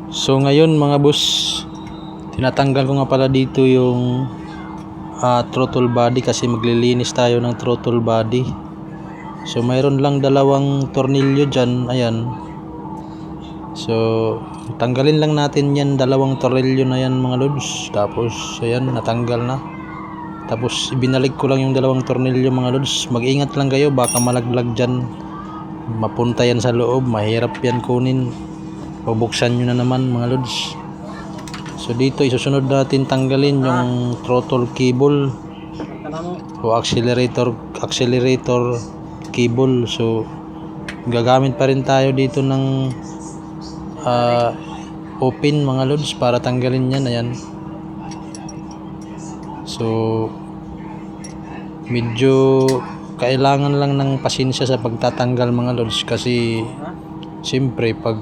So ngayon mga boss, tinatanggal ko nga pala dito yung throttle body kasi maglilinis tayo ng throttle body. So mayroon lang dalawang tornilyo dyan, ayan. So tanggalin lang natin yan, dalawang tornilyo na yan mga lods. Tapos ayan, natanggal na. Tapos ibinalik ko lang yung dalawang tornilyo mga lods. Mag-ingat lang kayo, baka malaglag dyan, mapunta yan sa loob, mahirap yan kunin. Bubuksan nyo na naman mga lods. So dito isusunod natin tanggalin yung throttle cable o accelerator cable. So gagamit pa rin tayo dito ng open mga lods para tanggalin yan. Ayan. So medyo kailangan lang ng pasensya sa pagtatanggal mga lods kasi siyempre pag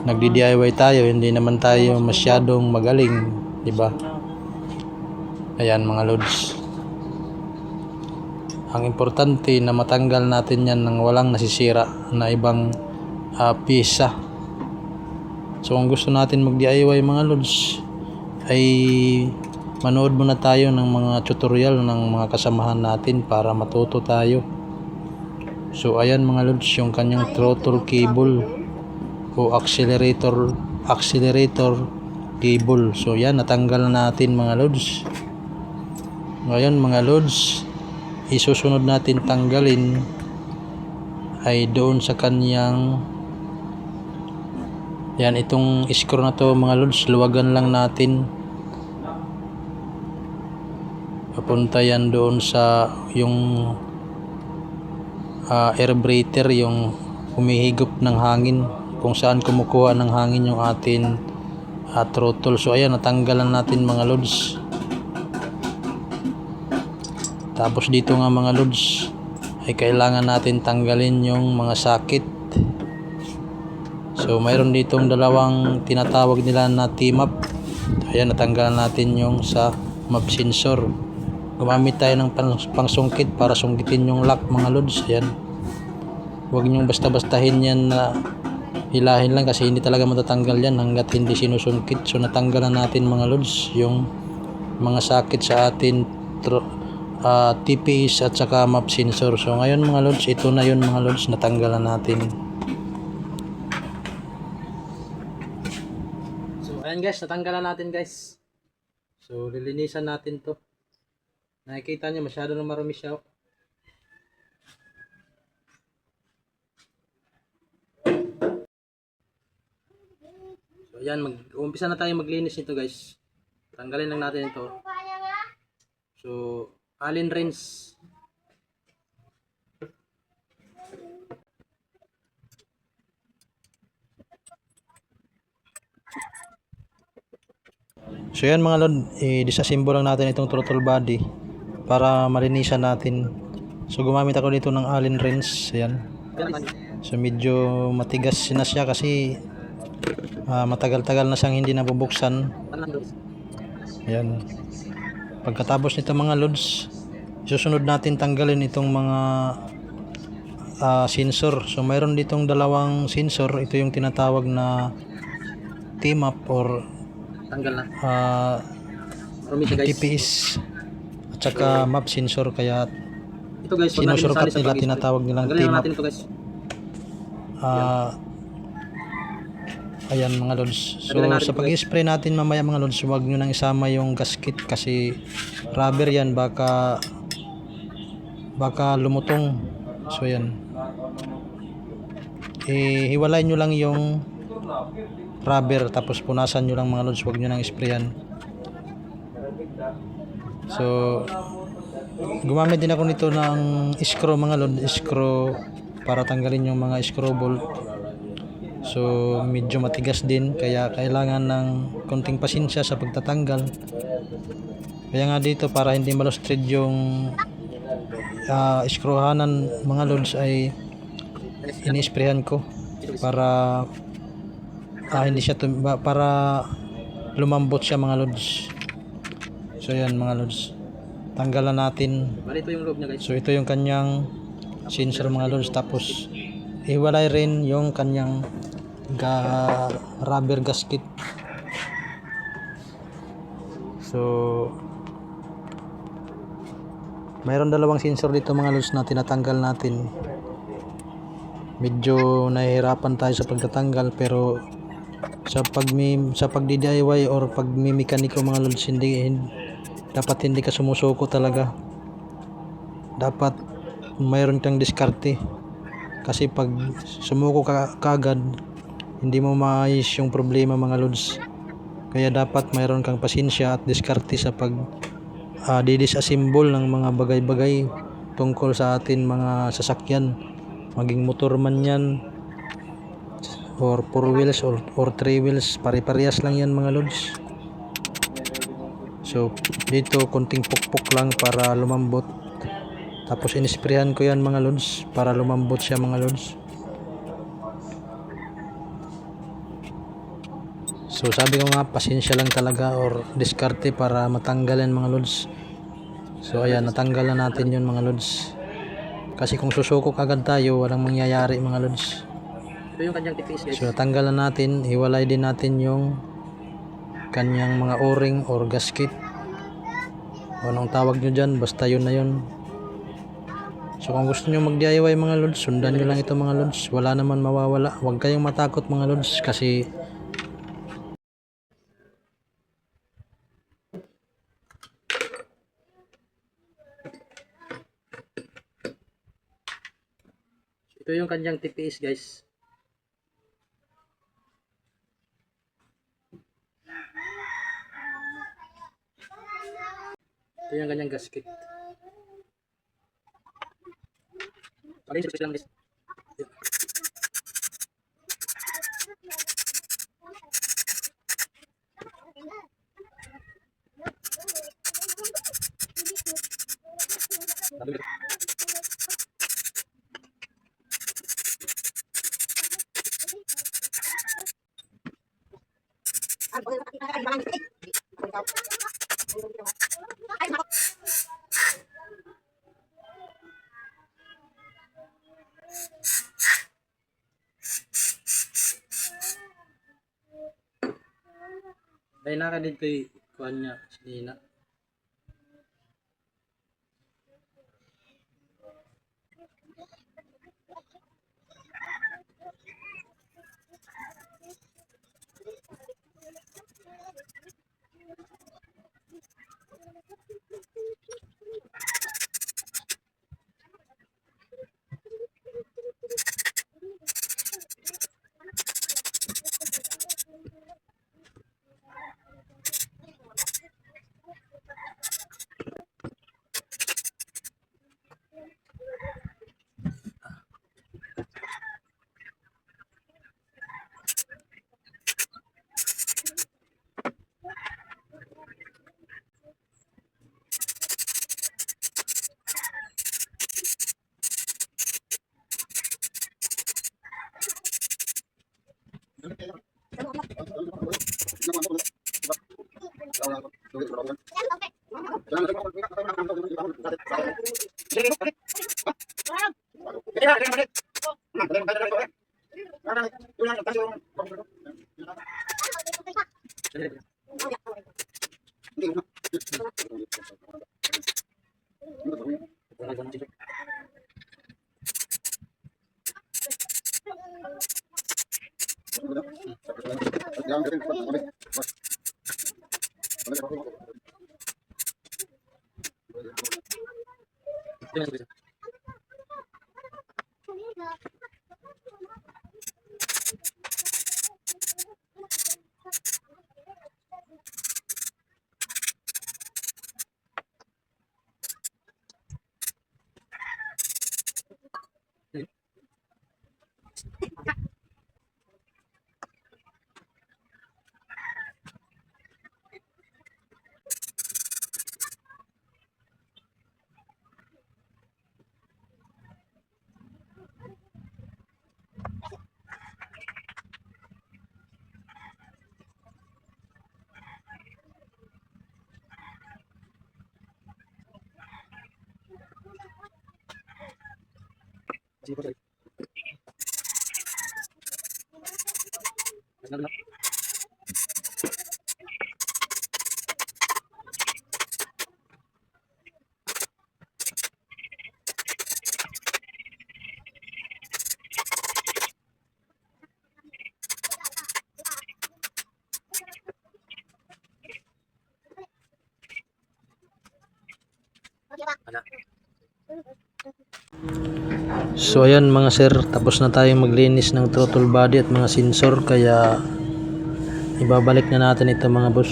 nagdi-DIY tayo, hindi naman tayo masyadong magaling, di ba? Ayan mga lods. Ang importante na matanggal natin yan nang walang nasisira na ibang pyesa. So kung gusto natin mag-DIY mga lods, ay manood muna tayo ng mga tutorial ng mga kasamahan natin para matuto tayo. So ayan mga lods, yung kanyang throttle cable o accelerator cable. So yan, natanggal na natin mga lods. Ngayon mga lods, isusunod natin tanggalin ay doon sa kanyang yan, itong screw na to mga lods, luwagan lang natin. Papunta yan doon sa yung air breather, yung humihigop ng hangin, kung saan kumukuha ng hangin yung atin throttle. So ayan, natanggalan natin mga lods. Tapos dito nga mga lods ay kailangan natin tanggalin yung mga socket. So mayroon ditong dalawang tinatawag nila na T-map. Ayan, natanggalan natin yung sa map sensor. Gumamit tayo ng pangsungkit para sungkitin yung lock mga lods. Ayan, huwag nyo basta-bastahin yan na hilahin lang kasi hindi talaga matatanggal yan hanggat hindi sinusungkit. So natanggalan natin mga lods yung mga socket sa atin TPS at saka map sensor. So ngayon mga lods, ito na yun mga lods, natanggalan natin. So ayan guys, natanggalan natin guys. So lilinisan natin to. Nakikita nyo masyado na marami siya. So ayan, umpisa na tayo maglinis nito guys. Tanggalin lang natin ito. So Allen wrench. So yan mga lod, i-disassemble lang natin itong throttle body para malinisan natin. So gumamit ako dito ng Allen wrench. Ayan. So medyo matigas na siya kasi matagal-tagal na siyang hindi nabubuksan. Ayan. Pagkatapos nito mga lods, susunod natin tanggalin itong mga sensor. So mayroon ditong dalawang sensor. Ito yung tinatawag na T-map or TPS at saka map sensor. Kaya ito guys, sinusurkat nila, tinatawag nilang T-map. Ayan mga lods. So sa pag-spray natin mamaya mga lods, huwag nyo nang isama yung gasket kasi rubber yan, baka lumutong. So yan, hiwalay nyo lang yung rubber tapos punasan nyo lang mga lods, huwag nyo nang sprayan. So gumamit din ako nito ng screw mga lods, screw para tanggalin yung mga screw bolt. So medyo matigas din kaya kailangan ng konting pasensya sa pagtatanggal. Kaya nga dito, para hindi malustred yung screwhanan mga lods, ay ini-sprayhan ko para hindi siya para lumambot siya mga lods. So yan mga lods, tanggalan natin. So ito yung kanyang sensor mga lods. Tapos iwalay rin yung kanyang rubber gasket. So mayroon dalawang sensor dito mga lods na tinatanggal natin. Medyo nahihirapan tayo sa pagtatanggal, pero sa pag-DIY or pagmi-mekaniko mga lods, dapat hindi ka sumusuko talaga. Dapat mayroon kang diskarte, kasi pag sumuko ka kagad, hindi mo maayos yung problema mga lods. Kaya dapat mayroon kang pasensya at diskarte sa pag didisassemble ng mga bagay-bagay tungkol sa atin mga sasakyan, maging motor man yan or 4 wheels or 3 wheels, pare-parehas lang yan mga lods. So dito konting pukpok lang para lumambot, tapos inisprehan ko yan mga lods para lumambot siya mga lods. So sabi ko nga, pasensya lang talaga or diskarte para matanggal yan mga lods. So ayan, natanggal na natin yun mga lods. Kasi kung susukok agad tayo, walang mangyayari mga lods. Ito yung kanyang tipis guys. So natanggal na natin, hiwalay din natin yung kanyang mga o-ring or gasket. O anong tawag nyo dyan, basta yun na yun. So kung gusto nyo mag-DIY mga lods, sundan nyo lang ito mga lods. Wala naman mawawala. Huwag kayong matakot mga lods, kasi Ito yung kanyang TPS guys. Ito yung kanyang gasket. Pag-isip lang guys. Dahil naka dito yung kuhan niya, sinina. So ayan mga sir, tapos na tayong maglinis ng throttle body at mga sensor, kaya ibabalik na natin ito mga boss.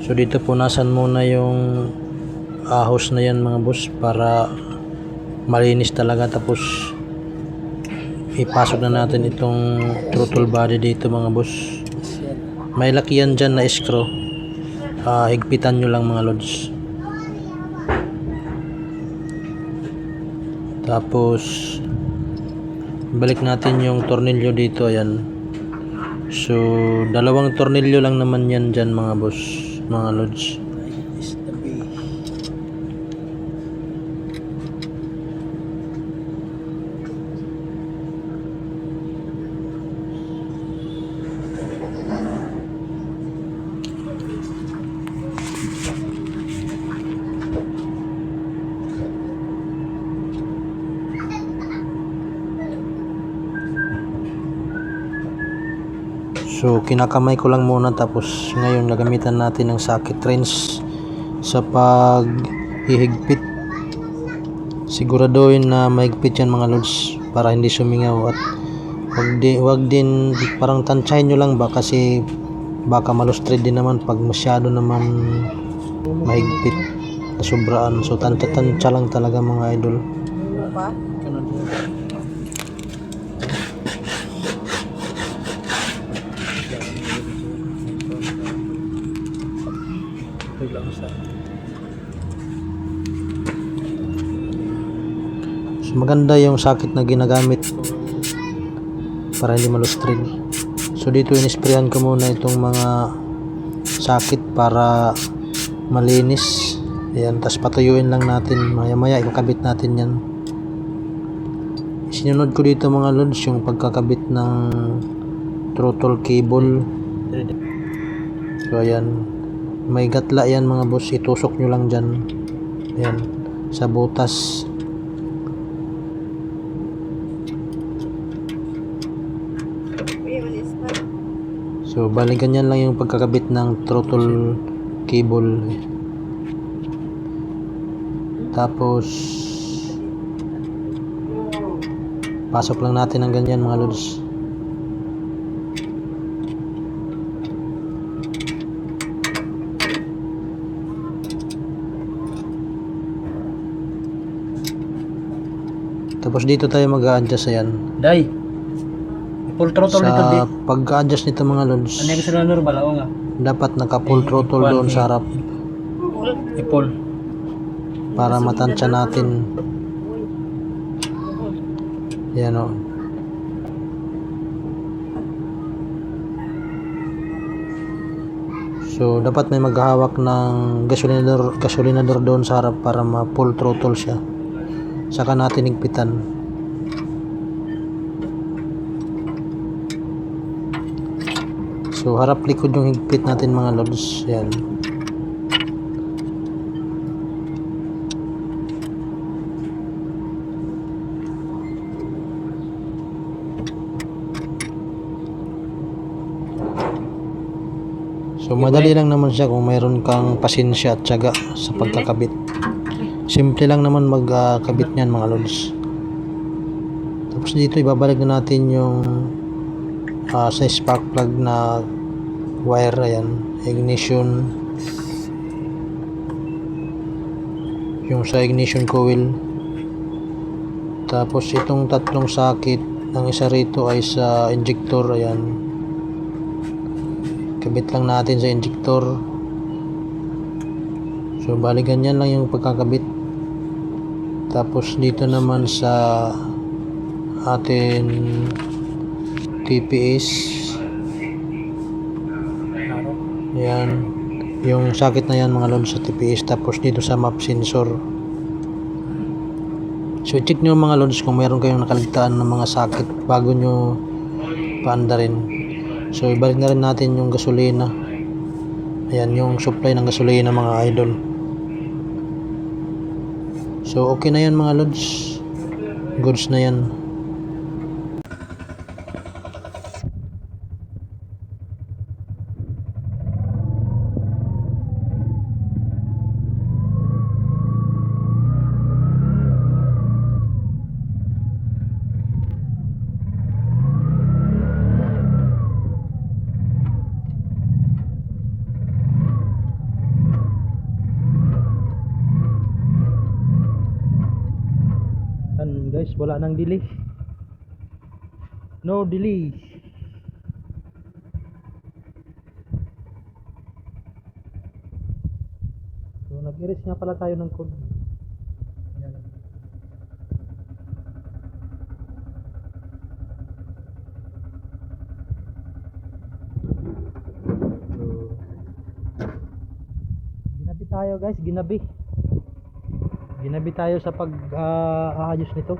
So dito punasan muna yung ahos na yan mga boss para malinis talaga, tapos ipasok na natin itong throttle body dito mga boss. May lakihan dyan na screw, higpitan nyo lang mga lods. Tapos balik natin yung tornilyo dito, ayan. So dalawang tornilyo lang naman yan dyan mga boss, mga lods. So kinakamay ko lang muna, tapos ngayon nagamitan natin ng socket wrench sa paghihigpit. Siguraduhin na mahigpit yan mga lods para hindi sumingaw, at wag din parang tansyahin nyo lang ba, kasi baka malustred din naman pag masyado naman mahigpit na sobraan. So tansya lang talaga mga idol. So maganda yung socket na ginagamit para hindi malustred. So dito inisprayan ko muna itong mga socket para malinis. Ayan, tapos patuyuin lang natin, maya maya ikakabit natin yan. Sinunod ko dito mga lods yung pagkakabit ng throttle cable. So ayan, may gatla yan mga boss, itusok nyo lang dyan, ayan, sa butas. So bali ganyan lang yung pagkakabit ng throttle cable. Tapos pasok lang natin ng ganyan mga lods. Tapos dito tayo mag-a-adjust, ayan. Day. Full throttle dito di. Sa pag-a-adjust nito mga lods, Ano yung sa normal o nga? dapat naka full throttle doon sa harap Ipol. para matansya natin. Yan o. So dapat may maghahawak ng gasolinador doon sa harap para ma full throttle siya. Saka natin higpitan. So harap likod yung higpit natin mga lods. Yan. So madali lang naman siya kung mayroon kang pasensya at tiyaga sa pagkakabit. Simple lang naman magkabit niyan mga lods. Tapos dito ibabalik na natin yung sa spark plug na wire, ayan, ignition, yung sa ignition coil. Tapos itong tatlong socket, ang isa rito ay sa injector, ayan, kabit lang natin sa injector. So bali ganyan lang yung pagkakabit. Tapos dito naman sa atin TPS, yan yung socket na yan mga lods sa TPS. Tapos dito sa map sensor. So check nyo mga lods kung meron kayong nakaligtaan ng mga socket bago nyo paandarin. So ibalik na rin natin yung gasolina. Ayan yung supply ng gasolina mga idol. So okay na yan mga lods. Goods na yan. Yan guys, wala nang delay. No delay. So nag-erase nga pala tayo ng code. Yan. Ginabi tayo guys, ginabi tayo sa pag aayos nito.